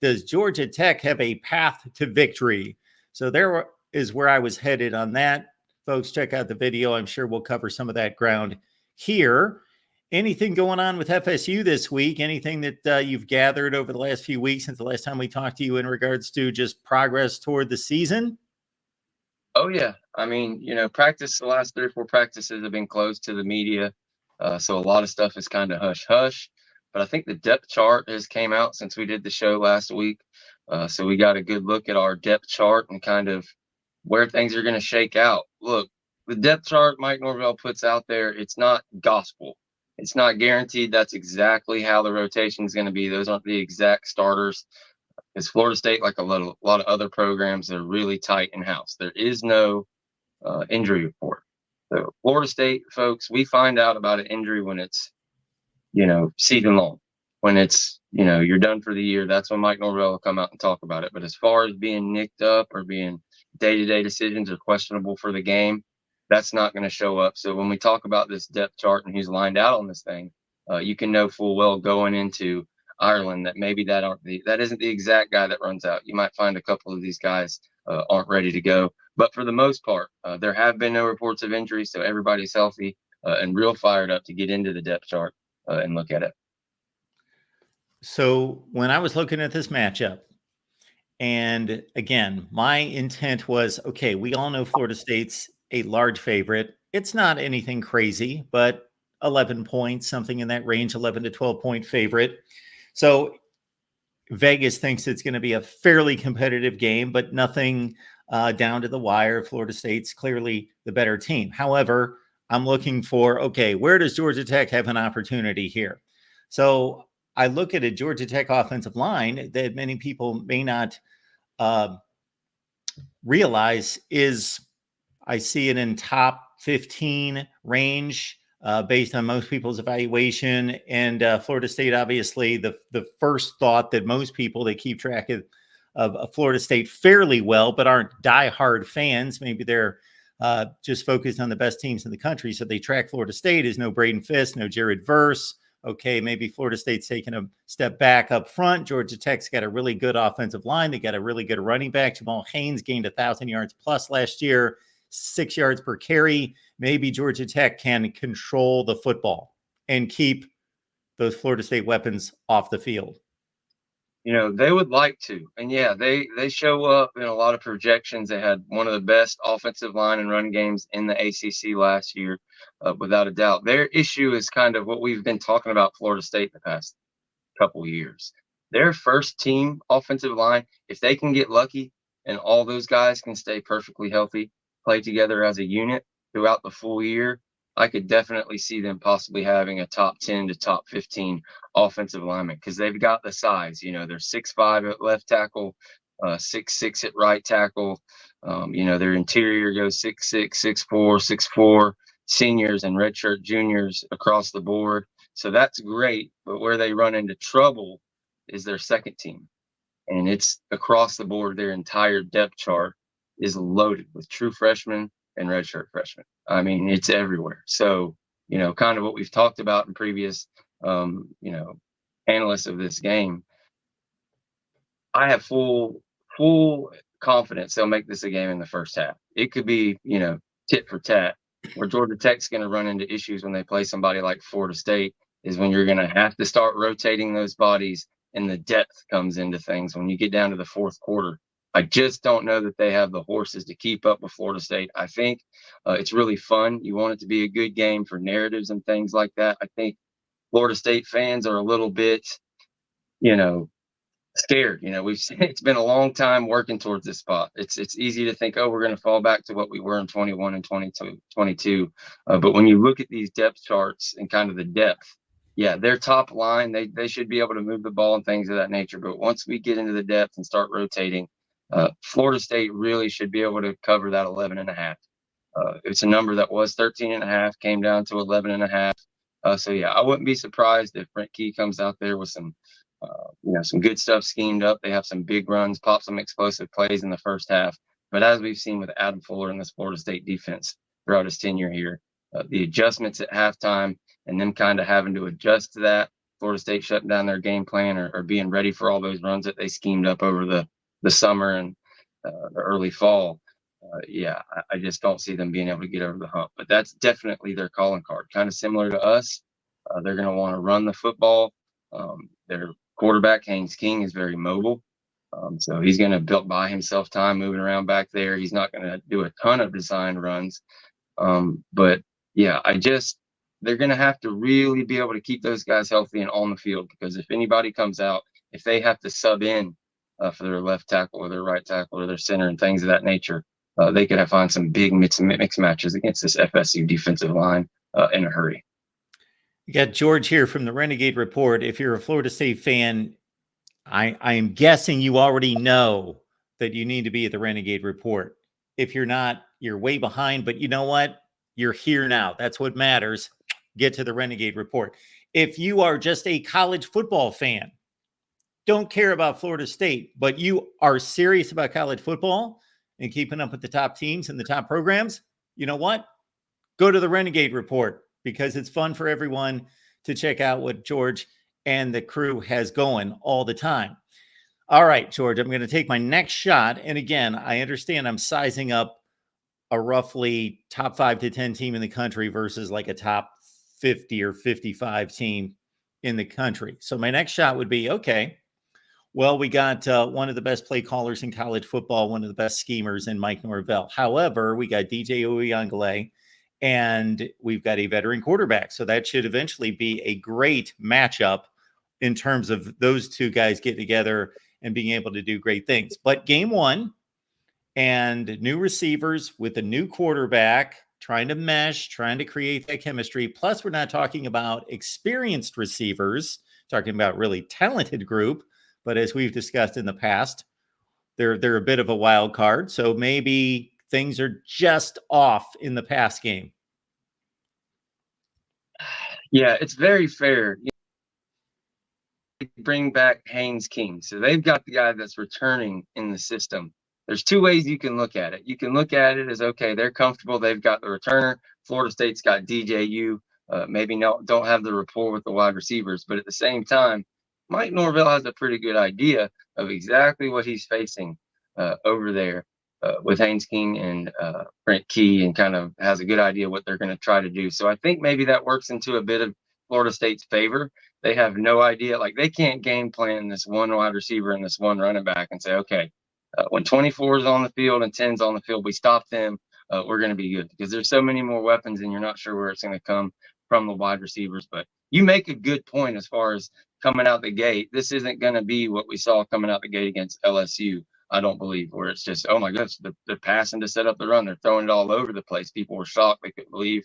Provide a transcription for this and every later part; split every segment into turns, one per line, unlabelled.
Does Georgia Tech have a path to victory? So there is where I was headed on that. Folks, check out the video. I'm sure we'll cover some of that ground here. Anything going on with FSU this week? Anything that you've gathered over the last few weeks since the last time we talked to you in regards to just progress toward the season?
Oh, yeah. I mean, the last 3 or 4 practices have been closed to the media. So a lot of stuff is kind of hush hush. But I think the depth chart has came out since we did the show last week. So we got a good look at our depth chart and kind of where things are going to shake out. Look, the depth chart Mike Norvell puts out there, it's not gospel. It's not guaranteed that's exactly how the rotation is going to be. Those aren't the exact starters. Because Florida State, like a lot of other programs, they're really tight in house. There is no injury report. So Florida State folks, we find out about an injury when it's season long. When it's you're done for the year, that's when Mike Norvell will come out and talk about it. But as far as being nicked up or being day-to-day decisions or questionable for the game, that's not going to show up. So when we talk about this depth chart and who's lined out on this thing, you can know full well going into Ireland that maybe that isn't the exact guy that runs out. You might find a couple of these guys aren't ready to go, but for the most part, there have been no reports of injury, so everybody's healthy and real fired up to get into the depth chart and look at it.
So when I was looking at this matchup, and again, my intent was, okay, we all know Florida State's a large favorite. It's not anything crazy, but 11 points, something in that range, 11 to 12 point favorite. So Vegas thinks it's going to be a fairly competitive game, but nothing down to the wire. Florida State's clearly the better team. However, I'm looking for, okay, where does Georgia Tech have an opportunity here? So I look at a Georgia Tech offensive line that many people may not realize is, I see it in top 15 range. Based on most people's evaluation. And Florida State, obviously, the first thought that most people, they keep track of Florida State fairly well, but aren't diehard fans. Maybe they're just focused on the best teams in the country. So they track Florida State as no Braden Fisk, no Jared Verse. Okay, maybe Florida State's taking a step back up front. Georgia Tech's got a really good offensive line. They got a really good running back. Jamal Haynes gained 1,000 yards plus last year, 6 yards per carry. Maybe Georgia Tech can control the football and keep those Florida State weapons off the field.
They would like to. And yeah, they show up in a lot of projections. They had one of the best offensive line and run games in the ACC last year, without a doubt. Their issue is kind of what we've been talking about Florida State the past couple of years. Their first team offensive line, if they can get lucky and all those guys can stay perfectly healthy, play together as a unit throughout the full year, I could definitely see them possibly having a top 10 to top 15 offensive lineman because they've got the size. They're 6'5" at left tackle, 6'6" at right tackle. Their interior goes 6'6", 6'4", 6'4", seniors and redshirt juniors across the board. So that's great. But where they run into trouble is their second team. And it's across the board. Their entire depth chart is loaded with true freshmen and redshirt freshmen. I mean, it's everywhere. So, kind of what we've talked about in previous, analysts of this game. I have full confidence they'll make this a game in the first half. It could be, tit for tat. Where Georgia Tech's going to run into issues when they play somebody like Florida State is when you're going to have to start rotating those bodies and the depth comes into things when you get down to the fourth quarter. I just don't know that they have the horses to keep up with Florida State. I think it's really fun. You want it to be a good game for narratives and things like that. I think Florida State fans are a little bit, scared. It's been a long time working towards this spot. It's easy to think, oh, we're going to fall back to what we were in 21 and 22. But when you look at these depth charts and kind of the depth, yeah, their top line, they should be able to move the ball and things of that nature. But once we get into the depth and start rotating, Florida State really should be able to cover that 11.5. It's a number that was 13.5, came down to 11.5. So yeah, I wouldn't be surprised if Brent Key comes out there with some good stuff schemed up. They have some big runs, pop some explosive plays in the first half. But as we've seen with Adam Fuller in this Florida State defense throughout his tenure here, the adjustments at halftime and them kind of having to adjust to that Florida State shutting down their game plan or being ready for all those runs that they schemed up over the summer and the early fall. I just don't see them being able to get over the hump. But that's definitely their calling card, kind of similar to us. They're going to want to run the football. Their quarterback, Haynes King, is very mobile. So he's going to buy himself time moving around back there. He's not going to do a ton of design runs. But yeah, they're going to have to really be able to keep those guys healthy and on the field, because if anybody comes out, if they have to sub in for their left tackle or their right tackle or their center and things of that nature, they could find some big mix matches against this FSU defensive line in a hurry.
You got George here from the Renegade Report. If you're a Florida State fan, I am guessing you already know that you need to be at the Renegade Report. If you're not, you're way behind, but you know what? You're here now. That's what matters. Get to the Renegade Report. If you are just a college football fan, don't care about Florida State, but you are serious about college football and keeping up with the top teams and the top programs, you know what? Go to the Renegade Report, because it's fun for everyone to check out what George and the crew has going all the time. All right, George, I'm going to take my next shot. And again, I understand I'm sizing up a roughly top 5 to 10 team in the country versus like a top 50 or 55 team in the country. So my next shot would be, okay, well, we got one of the best play callers in college football, one of the best schemers in Mike Norvell. However, we got DJ Uyunglele, and we've got a veteran quarterback. So that should eventually be a great matchup in terms of those two guys getting together and being able to do great things. But game one, and new receivers with a new quarterback, trying to mesh, trying to create that chemistry. Plus, we're not talking about experienced receivers, talking about really talented group. But as we've discussed in the past, they're a bit of a wild card. So maybe things are just off in the pass game.
Yeah, it's very fair. Bring back Haynes King. So they've got the guy that's returning in the system. There's two ways you can look at it. You can look at it as, okay, they're comfortable. They've got the returner. Florida State's got DJU. Maybe don't have the rapport with the wide receivers. But at the same time, Mike Norvell has a pretty good idea of exactly what he's facing over there with Haynes King and Brent Key, and kind of has a good idea what they're going to try to do. So I think maybe that works into a bit of Florida State's favor. They have no idea. Like, they can't game plan this one wide receiver and this one running back and say, okay, when 24 is on the field and 10 is on the field, we stop them. We're going to be good, because there's so many more weapons and you're not sure where it's going to come from the wide receivers. But you make a good point as far as coming out the gate. This isn't going to be what we saw coming out the gate against LSU, I don't believe, where it's just, oh my goodness, they're passing to set up the run. They're throwing it all over the place. People were shocked. They couldn't believe,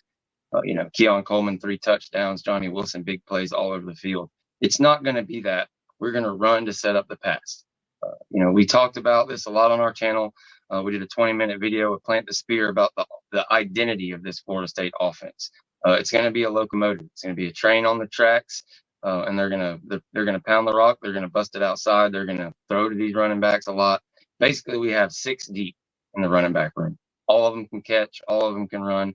Keon Coleman, 3 touchdowns, Johnny Wilson, big plays all over the field. It's not going to be that. We're going to run to set up the pass. We talked about this a lot on our channel. We did a 20-minute video with Plant the Spear about the identity of this Florida State offense. It's going to be a locomotive. It's going to be a train on the tracks, and they're going to pound the rock. They're going to bust it outside. They're going to throw to these running backs a lot. Basically, we have 6 deep in the running back room. All of them can catch. All of them can run.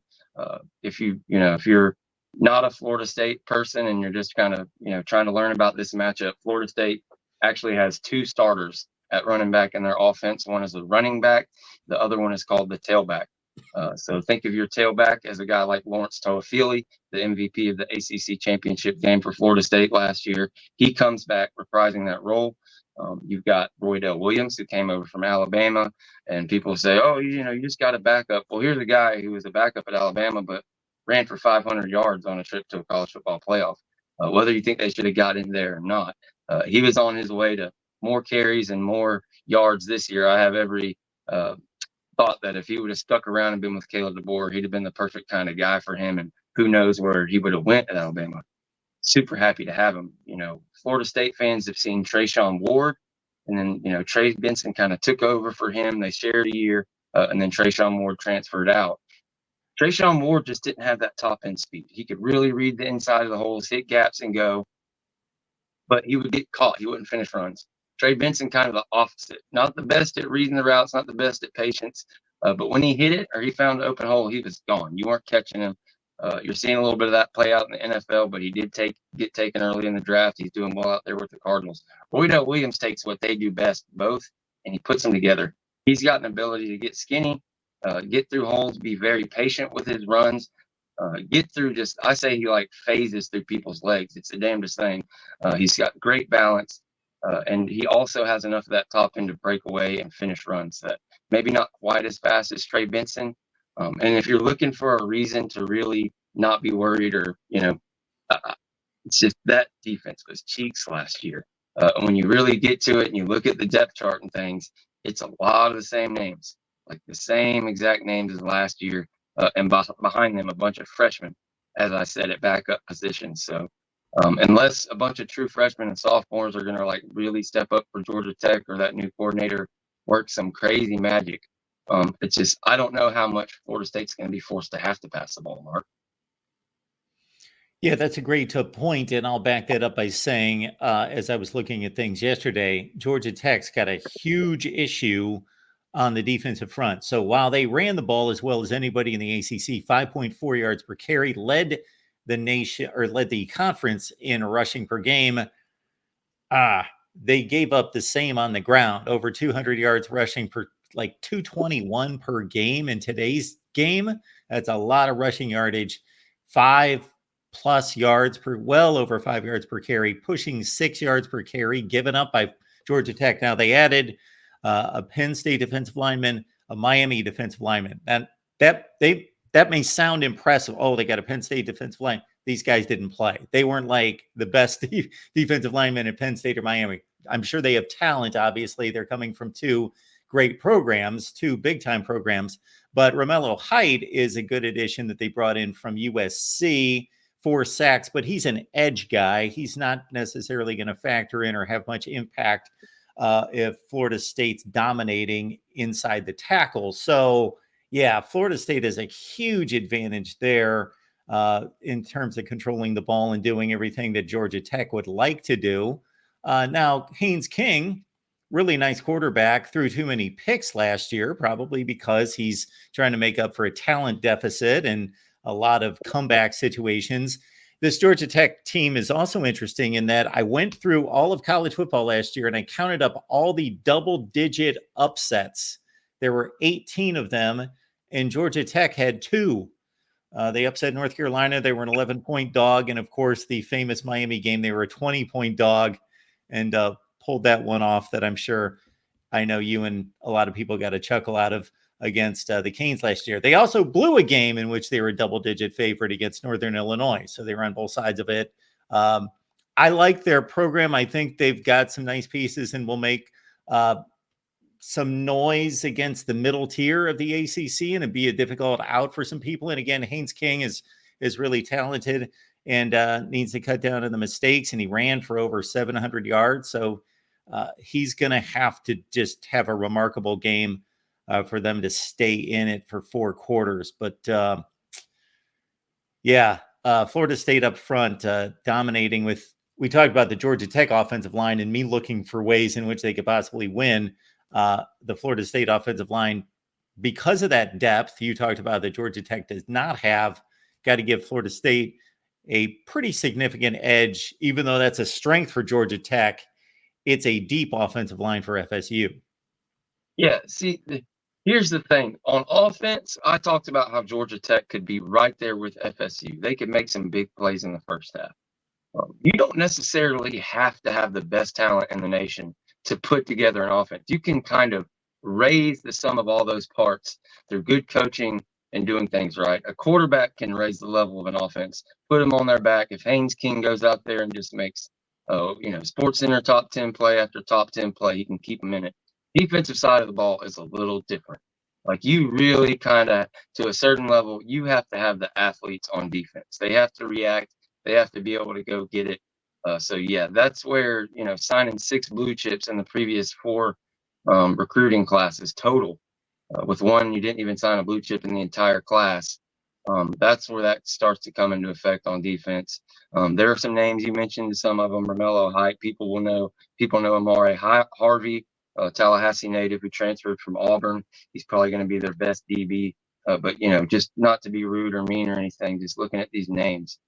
If you're not a Florida State person and you're just kind of trying to learn about this matchup, Florida State actually has 2 starters at running back in their offense. One is a running back. The other one is called the tailback. So think of your tailback as a guy like Lawrence Toafili, the MVP of the ACC championship game for Florida State last year. He comes back reprising that role. You've got Roydell Williams, who came over from Alabama, and people say, oh, you just got a backup. Well, here's a guy who was a backup at Alabama, but ran for 500 yards on a trip to a college football playoff. Whether you think they should have got in there or not, he was on his way to more carries and more yards this year. I have every thought that if he would have stuck around and been with Caleb DeBoer, he'd have been the perfect kind of guy for him, and who knows where he would have went at Alabama. Super happy to have him. Florida State fans have seen Trayshawn Ward, and then Trey Benson kind of took over for him. They shared a year, and then Trayshawn Ward transferred out. Trayshawn Ward just didn't have that top end speed. He could really read the inside of the holes, hit gaps, and go, but he would get caught. He wouldn't finish runs. Trey Benson, kind of the opposite. Not the best at reading the routes, not the best at patience, but when he hit it or he found an open hole, he was gone. You weren't catching him. You're seeing a little bit of that play out in the NFL, but he did get taken early in the draft. He's doing well out there with the Cardinals. Roydell Williams takes what they do best, both, and he puts them together. He's got an ability to get skinny, get through holes, be very patient with his runs, get through I say he like phases through people's legs. It's the damnedest thing. He's got great balance, and he also has enough of that top end to break away and finish runs that maybe not quite as fast as Trey Benson. And if you're looking for a reason to really not be worried, or it's just that defense was cheeks last year. When you really get to it and you look at the depth chart and things, it's a lot of the same names, like the same exact names as last year, and behind them a bunch of freshmen, as I said, at backup positions. So unless a bunch of true freshmen and sophomores are going to like really step up for Georgia Tech, or that new coordinator works some crazy magic, it's just, I don't know how much Florida State's going to be forced to have to pass the ball, Mark.
Yeah, that's a great point, and I'll back that up by saying, as I was looking at things yesterday, Georgia Tech's got a huge issue on the defensive front. So while they ran the ball as well as anybody in the ACC, 5.4 yards per carry, led the conference in rushing per game, they gave up the same on the ground, over 200 yards rushing per, like 221 per game in today's game. That's a lot of rushing yardage. 5+ yards per, well over 5 yards per carry, pushing 6 yards per carry, given up by Georgia Tech. Now they added a Penn State defensive lineman, a Miami defensive lineman, and that may sound impressive. Oh, they got a Penn State defensive line. These guys didn't play. They weren't like the best defensive linemen at Penn State or Miami. I'm sure they have talent. Obviously, they're coming from two great programs, two big-time programs. But Romello Height is a good addition that they brought in from USC, 4 sacks, but he's an edge guy. He's not necessarily going to factor in or have much impact if Florida State's dominating inside the tackle. So, yeah, Florida State has a huge advantage there in terms of controlling the ball and doing everything that Georgia Tech would like to do. Now, Haynes King, really nice quarterback, threw too many picks last year, probably because he's trying to make up for a talent deficit and a lot of comeback situations. This Georgia Tech team is also interesting in that I went through all of college football last year and I counted up all the double-digit upsets. There were 18 of them, and Georgia Tech had 2. They upset North Carolina. They were an 11-point dog. And, of course, the famous Miami game, they were a 20-point dog and pulled that one off that I'm sure I know you and a lot of people got a chuckle out of against the Canes last year. They also blew a game in which they were a double-digit favorite against Northern Illinois. So they were on both sides of it. I like their program. I think they've got some nice pieces and will make some noise against the middle tier of the ACC, and it'd be a difficult out for some people. And again, Haynes King is really talented and needs to cut down on the mistakes. And he ran for over 700 yards. So he's going to have to just have a remarkable game for them to stay in it for 4 quarters. But Florida State up front dominating with, we talked about the Georgia Tech offensive line and me looking for ways in which they could possibly win. The Florida State offensive line, because of that depth you talked about that Georgia Tech does not have, got to give Florida State a pretty significant edge. Even though that's a strength for Georgia Tech, it's a deep offensive line for FSU.
Yeah, see, here's the thing. On offense, I talked about how Georgia Tech could be right there with FSU. They could make some big plays in the first half. You don't necessarily have to have the best talent in the nation to put together an offense. You can kind of raise the sum of all those parts through good coaching and doing things right. A quarterback can raise the level of an offense, put them on their back. If Haynes King goes out there and just makes, Sports Center top 10 play after top 10 play, he can keep them in it. Defensive side of the ball is a little different. Like, you really kind of, to a certain level, you have to have the athletes on defense. They have to react. They have to be able to go get it. That's where, signing 6 blue chips in the previous 4 recruiting classes total. With one, you didn't even sign a blue chip in the entire class. That's where that starts to come into effect on defense. There are some names you mentioned, some of them, Romello Height. People know Amari Harvey, Tallahassee native who transferred from Auburn. He's probably going to be their best DB But just not to be rude or mean or anything, just looking at these names,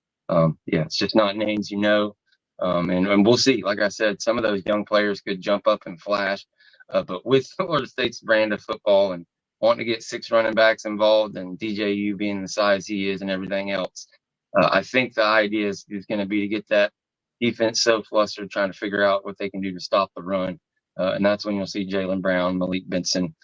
it's just not names, and we'll see. Like I said, some of those young players could jump up and flash, but with Florida State's brand of football and wanting to get 6 running backs involved and DJU being the size he is and everything else, I think the idea is going to be to get that defense so flustered trying to figure out what they can do to stop the run. And that's when you'll see Jalen Brown, Malik Benson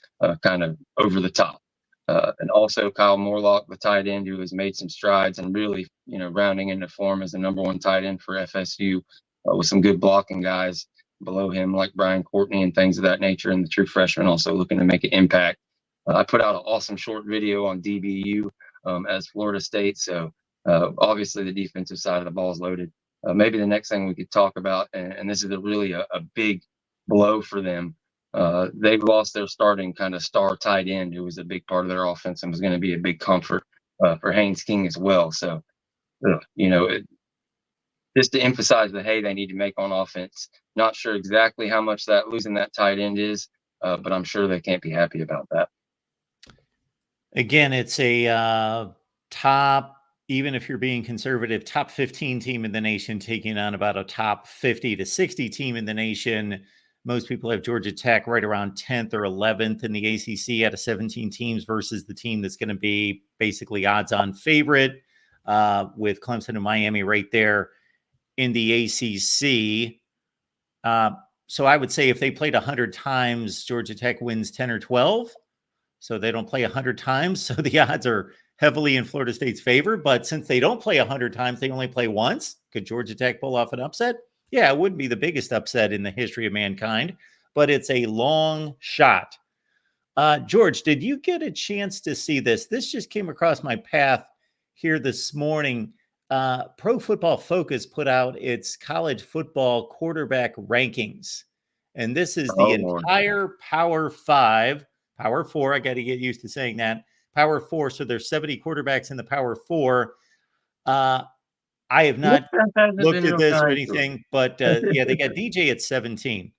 kind of over the top. And also Kyle Morlock, the tight end, who has made some strides and really, rounding into form as the #1 tight end for FSU with some good blocking guys below him like Brian Courtney and things of that nature. And the true freshman also looking to make an impact. I put out an awesome short video on DBU as Florida State. So obviously the defensive side of the ball is loaded. Maybe the next thing we could talk about, and this is really a big blow for them. They've lost their starting kind of star tight end, who was a big part of their offense and was going to be a big comfort for Haynes King as well. So, just to emphasize the hay they need to make on offense. Not sure exactly how much that losing that tight end is, but I'm sure they can't be happy about that.
Again, it's a top, even if you're being conservative, top 15 team in the nation taking on about a top 50 to 60 team in the nation. Most people have Georgia Tech right around 10th or 11th in the ACC out of 17 teams versus the team that's going to be basically odds-on favorite with Clemson and Miami right there in the ACC. So I would say if they played 100 times, Georgia Tech wins 10 or 12. So they don't play 100 times. So the odds are heavily in Florida State's favor. But since they don't play 100 times, they only play once. Could Georgia Tech pull off an upset? Yeah, it wouldn't be the biggest upset in the history of mankind, but it's a long shot. George, did you get a chance to see this? This just came across my path here this morning. Pro Football Focus put out its college football quarterback rankings. And this is the entire Power 5, Power 4. I got to get used to saying that. Power 4. So there's 70 quarterbacks in the Power 4. I have not looked at this or anything, but yeah, they got DJ at 17.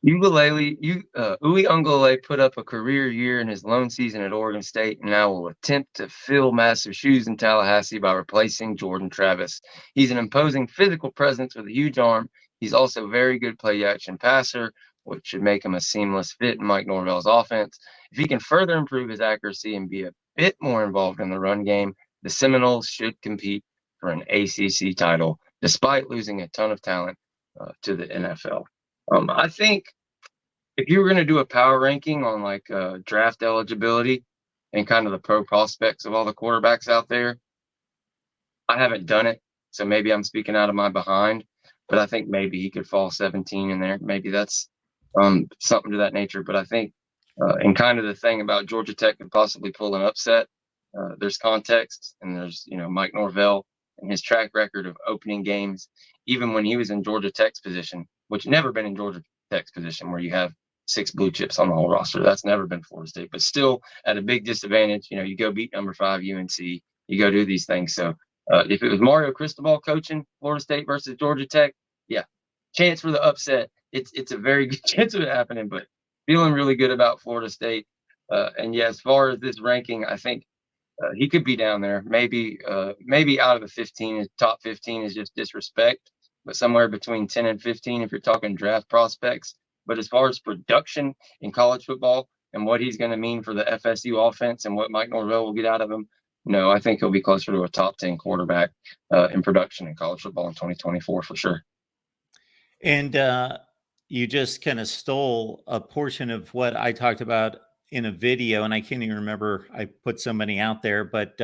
Uiagalelei put up a career year in his lone season at Oregon State and now will attempt to fill massive shoes in Tallahassee by replacing Jordan Travis. He's an imposing physical presence with a huge arm. He's also a very good play-action passer, which should make him a seamless fit in Mike Norvell's offense. If he can further improve his accuracy and be a bit more involved in the run game, the Seminoles should compete for an ACC title, despite losing a ton of talent to the NFL. I think if you were going to do a power ranking on like draft eligibility and kind of the pro prospects of all the quarterbacks out there, I haven't done it. So maybe I'm speaking out of my behind, but I think maybe he could fall 17 in there. Maybe that's something to that nature. But I think, and kind of the thing about Georgia Tech could possibly pull an upset, there's context and there's, Mike Norvell and his track record of opening games, even when he was in Georgia Tech's position, which never been in Georgia Tech's position where you have 6 blue chips on the whole roster. That's never been Florida State, but still at a big disadvantage. You go beat number 5 UNC, you go do these things. So if it was Mario Cristobal coaching Florida State versus Georgia Tech, yeah, chance for the upset. It's a very good chance of it happening, but feeling really good about Florida State. And yeah, as far as this ranking, I think he could be down there. Maybe out of the 15, top 15 is just disrespect, but somewhere between 10 and 15 if you're talking draft prospects. But as far as production in college football and what he's going to mean for the FSU offense and what Mike Norvell will get out of him, no, I think he'll be closer to a top 10 quarterback in production in college football in 2024 for sure.
And you just kind of stole a portion of what I talked about in a video, and I can't even remember, I put so many out there, but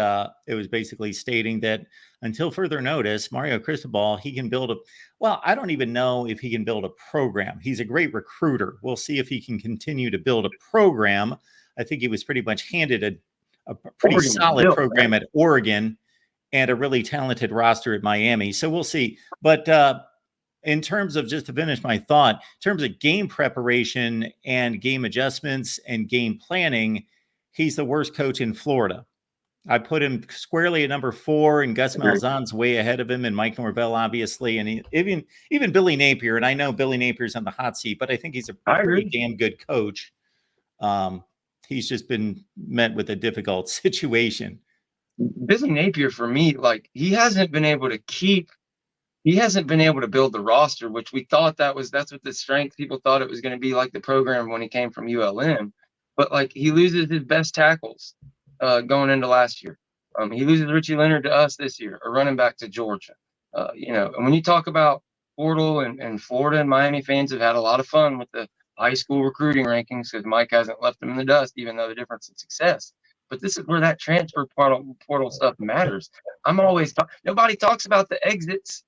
it was basically stating that until further notice, Mario Cristobal, he can build I don't even know if he can build a program. He's a great recruiter. We'll see if he can continue to build a program. I think he was pretty much handed a pretty solid program at Oregon and a really talented roster at Miami. So we'll see. But in terms of, just to finish my thought, in terms of game preparation and game adjustments and game planning, he's the worst coach in Florida. I put him squarely at number 4, and Gus Malzahn's way ahead of him, and Mike Norvell, obviously, and even Billy Napier. And I know Billy Napier's on the hot seat, but I think he's a pretty damn good coach. he's just been met with a difficult situation.
Billy Napier, for me, like he hasn't been able to build the roster, which we thought that's what the strength. People thought it was going to be like the program when he came from ULM, but like he loses his best tackles going into last year. He loses Richie Leonard to us this year, a running back to Georgia. And when you talk about portal and Florida and Miami fans have had a lot of fun with the high school recruiting rankings because Mike hasn't left them in the dust, even though the difference in success. But this is where that transfer portal stuff matters. Nobody talks about the exits.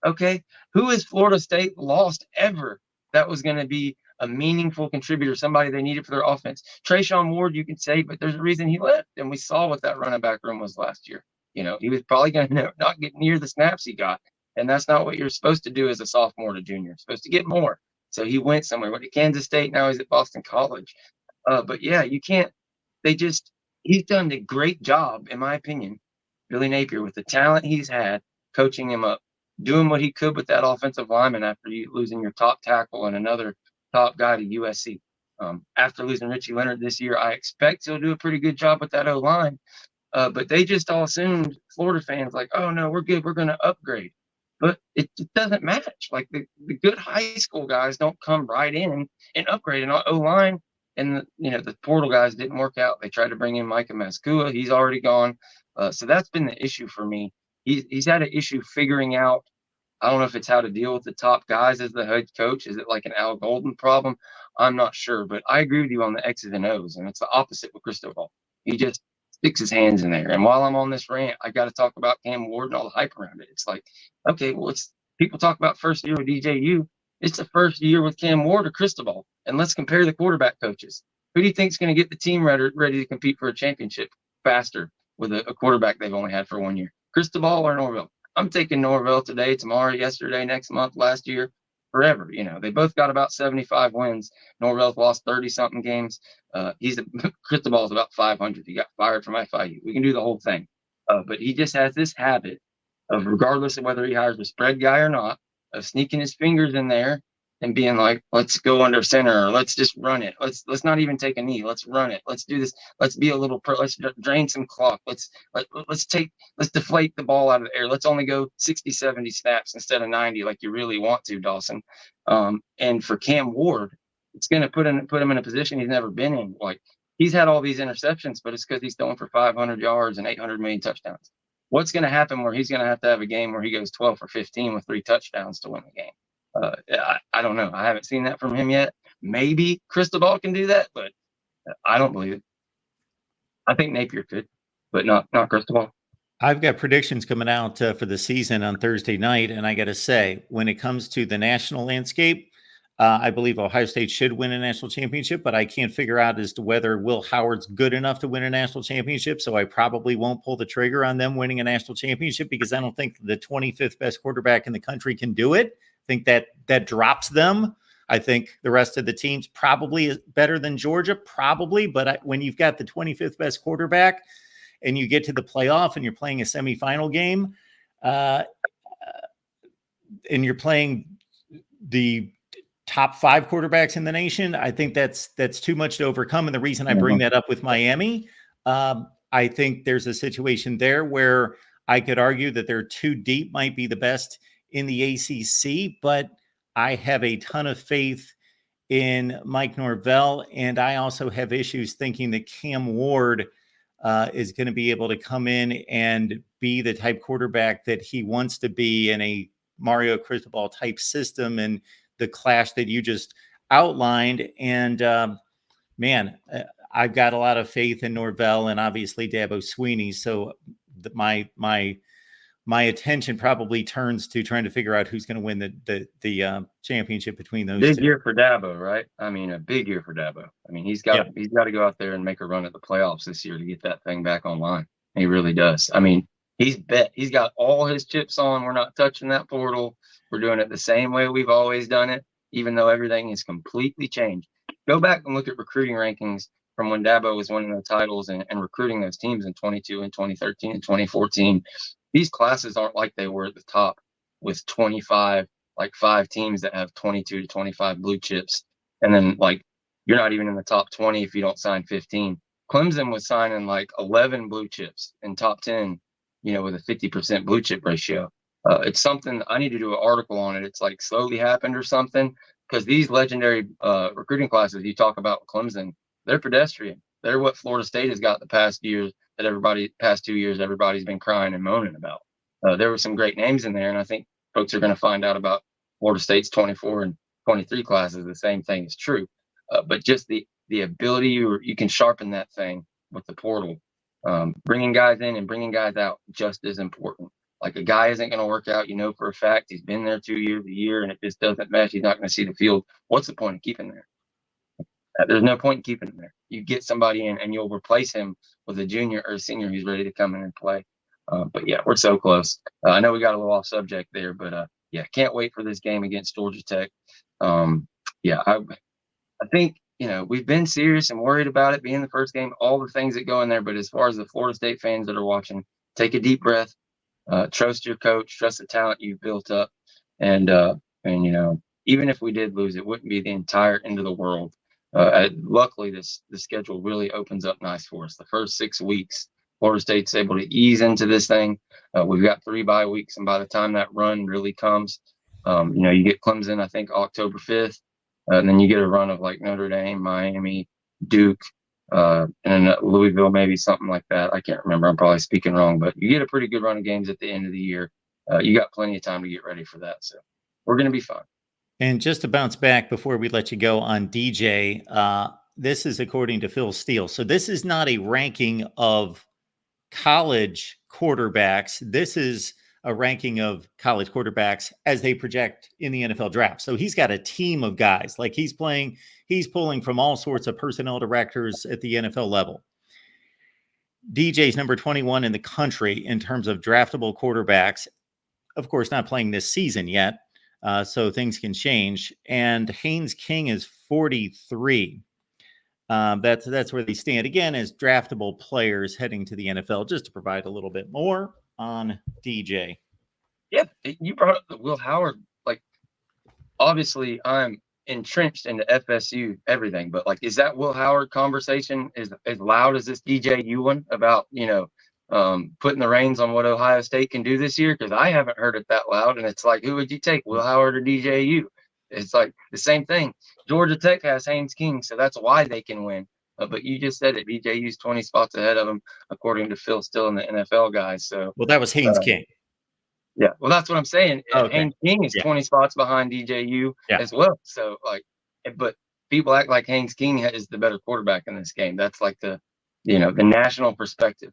Okay, who has Florida State lost ever that was going to be a meaningful contributor, somebody they needed for their offense? Trayshawn Ward, you can say, but there's a reason he left, and we saw what that running back room was last year. He was probably going to not get near the snaps he got, and that's not what you're supposed to do as a sophomore to junior. You're supposed to get more. So he went somewhere. Went to Kansas State. Now he's at Boston College. But yeah, you can't. He's done a great job, in my opinion, Billy Napier, with the talent he's had, coaching him up, doing what he could with that offensive lineman after you losing your top tackle and another top guy to USC. After losing Richie Leonard this year, I expect he'll do a pretty good job with that O-line. But they just all assumed, Florida fans, like, oh, no, we're good. We're going to upgrade. But it doesn't match. Like the good high school guys don't come right in and upgrade an O-line. And, the portal guys didn't work out. They tried to bring in Micah Maskua. He's already gone. So that's been the issue for me. He's had an issue figuring out, I don't know if it's how to deal with the top guys as the head coach. Is it like an Al Golden problem? I'm not sure, but I agree with you on the X's and O's, and it's the opposite with Cristobal. He just sticks his hands in there. And while I'm on this rant, I got to talk about Cam Ward and all the hype around it. It's like, okay, well, people talk about first year with DJU. It's the first year with Cam Ward or Cristobal, and let's compare the quarterback coaches. Who do you think is going to get the team ready to compete for a championship faster with a quarterback they've only had for 1 year? Cristobal or Norvell? I'm taking Norvell today, tomorrow, yesterday, next month, last year, forever. They both got about 75 wins. Norvell's lost 30-something games. Cristobal's about 500. He got fired from FIU. We can do the whole thing. But he just has this habit of, regardless of whether he hires a spread guy or not, of sneaking his fingers in there and being like, let's go under center, or let's just run it. Let's not even take a knee. Let's run it. Let's do this. Let's be a little let's drain some clock. Let's deflate the ball out of the air. Let's only go 60, 70 snaps instead of 90 like you really want to, Dawson. And for Cam Ward, it's going to put him in a position he's never been in. Like, he's had all these interceptions, but it's because he's throwing for 500 yards and 800 million touchdowns. What's going to happen where he's going to have a game where he goes 12 for 15 with 3 touchdowns to win the game? I don't know. I haven't seen that from him yet. Maybe Cristobal can do that, but I don't believe it. I think Napier could, but not Cristobal.
I've got predictions coming out for the season on Thursday night, and I got to say, when it comes to the national landscape, I believe Ohio State should win a national championship, but I can't figure out as to whether Will Howard's good enough to win a national championship, so I probably won't pull the trigger on them winning a national championship because I don't think the 25th best quarterback in the country can do it. I think that drops them. I think the rest of the teams probably is better than Georgia, probably, but when you've got the 25th best quarterback and you get to the playoff and you're playing a semifinal game and you're playing the top 5 quarterbacks in the nation, I think that's too much to overcome. And the reason I bring that up with Miami, I think there's a situation there where I could argue that they're too deep, might be the best in the ACC, but I have a ton of faith in Mike Norvell, and I also have issues thinking that Cam Ward is going to be able to come in and be the type quarterback that he wants to be in a Mario Cristobal type system and the clash that you just outlined. And I've got a lot of faith in Norvell and obviously Dabo Sweeney. So my attention probably turns to trying to figure out who's going to win the championship between those two.
Big year for Dabo, right? I mean, a big year for Dabo. I mean, he's got to go out there and make a run at the playoffs this year to get that thing back online. He really does. I mean, he's got all his chips on. We're not touching that portal. We're doing it the same way we've always done it, even though everything is completely changed. Go back and look at recruiting rankings from when Dabo was winning the titles and recruiting those teams in 22 and 2013 and 2014. These classes aren't like they were at the top with 25, like 5 teams that have 22 to 25 blue chips. And then like you're not even in the top 20 if you don't sign 15. Clemson was signing like 11 blue chips in top 10, with a 50% blue chip ratio. It's something I need to do an article on it. It's like slowly happened or something, because these legendary recruiting classes you talk about Clemson, they're pedestrian. They're what Florida State has got the past 2 years everybody's been crying and moaning about. There were some great names in there, and I think folks are going to find out about Florida State's 24 and 23 classes. The same thing is true, but just the ability you can sharpen that thing with the portal. Bringing guys in and bringing guys out just as important. Like, a guy isn't going to work out, for a fact. He's been there 2 years, a year, and if this doesn't mesh, he's not going to see the field. What's the point of keeping him there? There's no point in keeping him there. You get somebody in, and you'll replace him with a junior or a senior who's ready to come in and play. But yeah, we're so close. I know we got a little off subject there, but yeah, can't wait for this game against Georgia Tech. Yeah, I think, we've been serious and worried about it being the first game, all the things that go in there. But as far as the Florida State fans that are watching, take a deep breath, trust your coach, trust the talent you've built up. And even if we did lose, it wouldn't be the entire end of the world. Luckily, the schedule really opens up nice for us. The first 6 weeks, Florida State's able to ease into this thing. We've got 3 bye weeks, and by the time that run really comes, you get Clemson, I think, October 5th, and then you get a run of like Notre Dame, Miami, Duke, and Louisville, maybe something like that. I can't remember. I'm probably speaking wrong, but you get a pretty good run of games at the end of the year. You got plenty of time to get ready for that, so we're going to be fine.
And just to bounce back before we let you go on DJ, this is according to Phil Steele. So this is not a ranking of college quarterbacks. This is a ranking of college quarterbacks as they project in the NFL draft. So he's got a team of guys. Like, he's pulling from all sorts of personnel directors at the NFL level. DJ's number 21 in the country in terms of draftable quarterbacks. Of course, not playing this season yet. So things can change. And Haynes King is 43. That's where they stand again as draftable players heading to the NFL, just to provide a little bit more on DJ.
Yeah, you brought up the Will Howard. Like, obviously, I'm entrenched into FSU everything, but like, is that Will Howard conversation as loud as this DJU one about putting the reins on what Ohio State can do this year? Because I haven't heard it that loud, and it's like, who would you take, Will Howard or DJU? It's like the same thing. Georgia Tech has Haynes King, so that's why they can win. But you just said it. DJU's 20 spots ahead of them, according to Phil Steele and the NFL guys. So,
well, that was Haynes King.
Yeah, well, that's what I'm saying.
Okay.
Haynes King is 20 spots behind DJU as well. So, like, but people act like Haynes King is the better quarterback in this game. That's like the national perspective.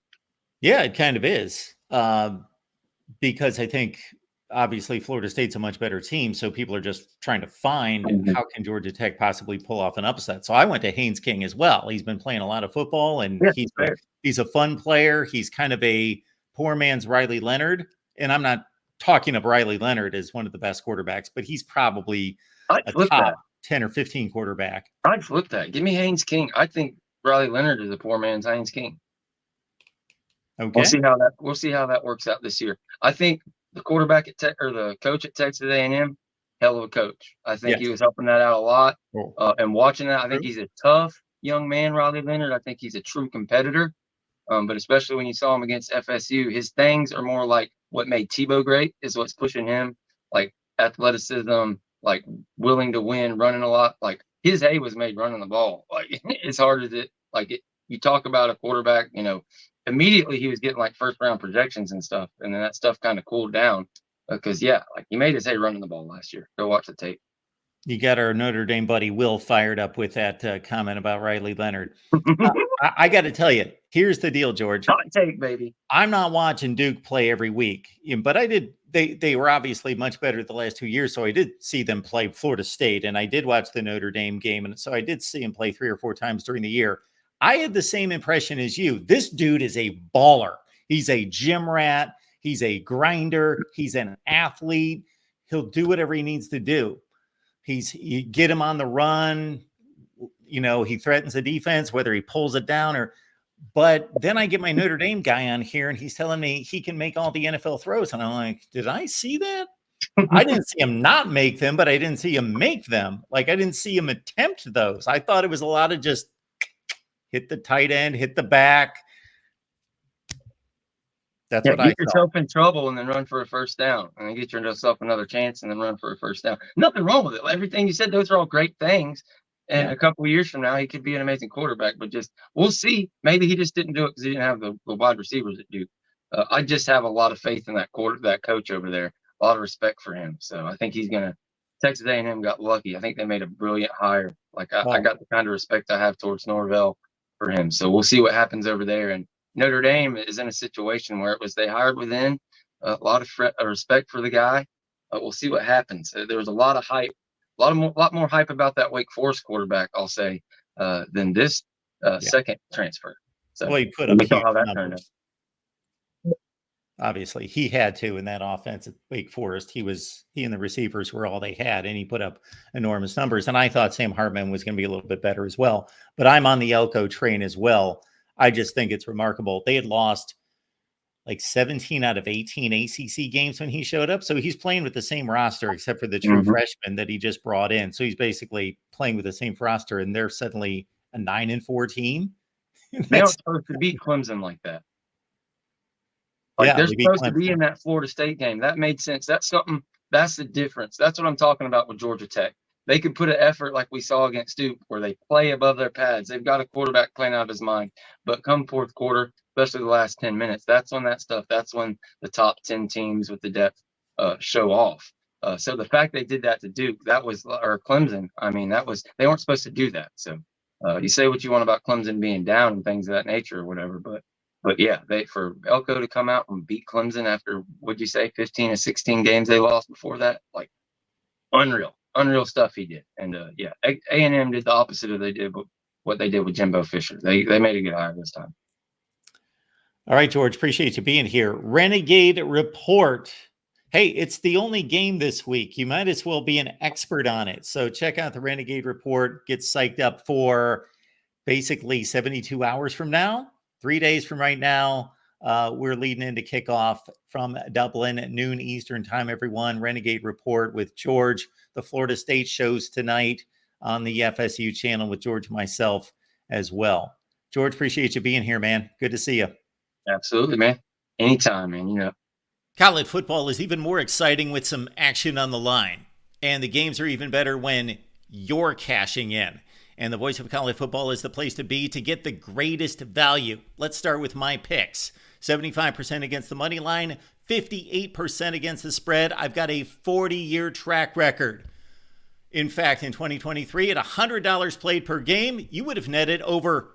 Yeah, it kind of is. Because I think obviously Florida State's a much better team. So people are just trying to find how can Georgia Tech possibly pull off an upset. So I went to Haynes King as well. He's been playing a lot of football, and he's a fun player. He's kind of a poor man's Riley Leonard. And I'm not talking of Riley Leonard as one of the best quarterbacks, but he's probably a top 10 or 15 quarterback.
I'd flip that. Give me Haynes King. I think Riley Leonard is a poor man's Haynes King.
Okay.
We'll see how that works out this year. I think the quarterback at Tech, or the coach at Texas A&M, hell of a coach. I think he was helping that out a lot.
Cool.
And watching that, I think he's a tough young man, Riley Leonard. I think he's a true competitor. But especially when you saw him against FSU, his things are more like what made Tebow great, is what's pushing him, like athleticism, like willing to win, running a lot. Like, his A was made running the ball. Like, as hard as it, like, you talk about a quarterback, immediately he was getting like first round projections and stuff. And then that stuff kind of cooled down because, like, he made his A running the ball last year. Go watch the tape.
You got our Notre Dame buddy Will fired up with that comment about Riley Leonard. I got to tell you, here's the deal, George.
Hot take, baby.
I'm not watching Duke play every week, but I did. They were obviously much better the last 2 years, so I did see them play Florida State, and I did watch the Notre Dame game, and so I did see him play 3 or 4 times during the year. I had the same impression as you. This dude is a baller. He's a gym rat. He's a grinder. He's an athlete. He'll do whatever he needs to do. You get him on the run, he threatens the defense, whether he pulls it down but then I get my Notre Dame guy on here and he's telling me he can make all the NFL throws. And I'm like, did I see that? I didn't see him not make them, but I didn't see him make them. Like, I didn't see him attempt those. I thought it was a lot of just hit the tight end, hit the back. That's
Yeah,
what I
get
saw.
yourself in trouble and then run for a first down, and then get yourself another chance and then run for a first down. Nothing wrong with it. Everything you said, those are all great things. And
Yeah.
a couple of years from now, he could be an amazing quarterback. But just we'll see. Maybe he just didn't do it because he didn't have the wide receivers that do. I just have a lot of faith in that coach over there. A lot of respect for him. So I think he's gonna. Texas A&M got lucky. I think they made a brilliant hire. Like I
Well,
got the kind of respect I have towards Norvell for him. So we'll see what happens over there. And Notre Dame is in a situation where it was they hired within a lot of respect for the guy. We'll see what happens. There was a lot of hype, lot more hype about that Wake Forest quarterback, I'll say, than this
yeah.
second transfer. So
Well, he put up
we saw
huge
how that turned out.
numbers. Obviously, he had to in that offense at Wake Forest. He and the receivers were all they had, and he put up enormous numbers. And I thought Sam Hartman was going to be a little bit better as well. But I'm on the Elko train as well. I just think it's remarkable. They had lost like 17 out of 18 ACC games when he showed up. So he's playing with the same roster, except for the true freshman that he just brought in. So he's basically playing with the same roster, and they're suddenly a 9-4 team.
They aren't supposed to beat Clemson like that. Like
Yeah,
they're
they beat
supposed to be
Clemson.
in that Florida State game. That made sense. That's something. That's the difference. That's what I'm talking about with Georgia Tech. They could put an effort like we saw against Duke, where they play above their pads. They've got a quarterback playing out of his mind. But come fourth quarter, especially the last 10 minutes, that's when that stuff. That's when the top 10 teams with the depth show off. So the fact they did that to Duke, or Clemson. I mean, they weren't supposed to do that. So you say what you want about Clemson being down and things of that nature or whatever, but yeah, for Elko to come out and beat Clemson after, what'd you say, 15 or 16 games they lost before that, like unreal stuff he did. And yeah, A&M did the opposite of what they did with Jimbo Fisher. They made a good hire this time.
All right, George, appreciate you being here. Renegade Report. Hey, it's the only game this week. You might as well be an expert on it. So check out the Renegade Report. Get psyched up for basically 72 hours from now. 3 days from right now, we're leading into kickoff from Dublin at noon Eastern time, everyone. Renegade Report with George. The Florida State shows tonight on the FSU channel with George and myself as well. George, appreciate you being here, man. Good to see you.
Absolutely, man. Anytime, man.
College football is even more exciting with some action on the line. And the games are even better when you're cashing in. And the Voice of College Football is the place to be to get the greatest value. Let's start with my picks. 75% against the money line, 58% against the spread. I've got a 40-year track record. In fact, in 2023, at $100 played per game, you would have netted over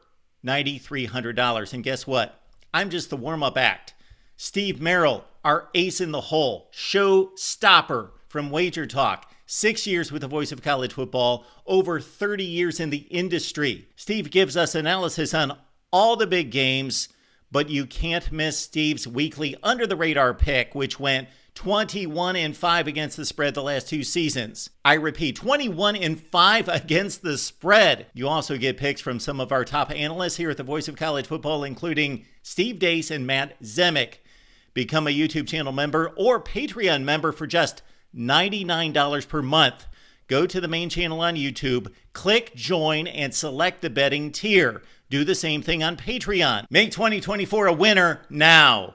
$9,300. And guess what? I'm just the warm-up act. Steve Merrill, our ace in the hole, show stopper from Wager Talk. 6 years with the Voice of College Football, over 30 years in the industry. Steve gives us analysis on all the big games, but you can't miss Steve's weekly under-the-radar pick, which went 21-5 against the spread the last 2 seasons. I repeat, 21-5 against the spread. You also get picks from some of our top analysts here at the Voice of College Football, including Steve Dace and Matt Zemek. Become a YouTube channel member or Patreon member for just $99 per month. Go to the main channel on YouTube, click join, and select the betting tier. Do the same thing on Patreon. Make 2024 a winner now.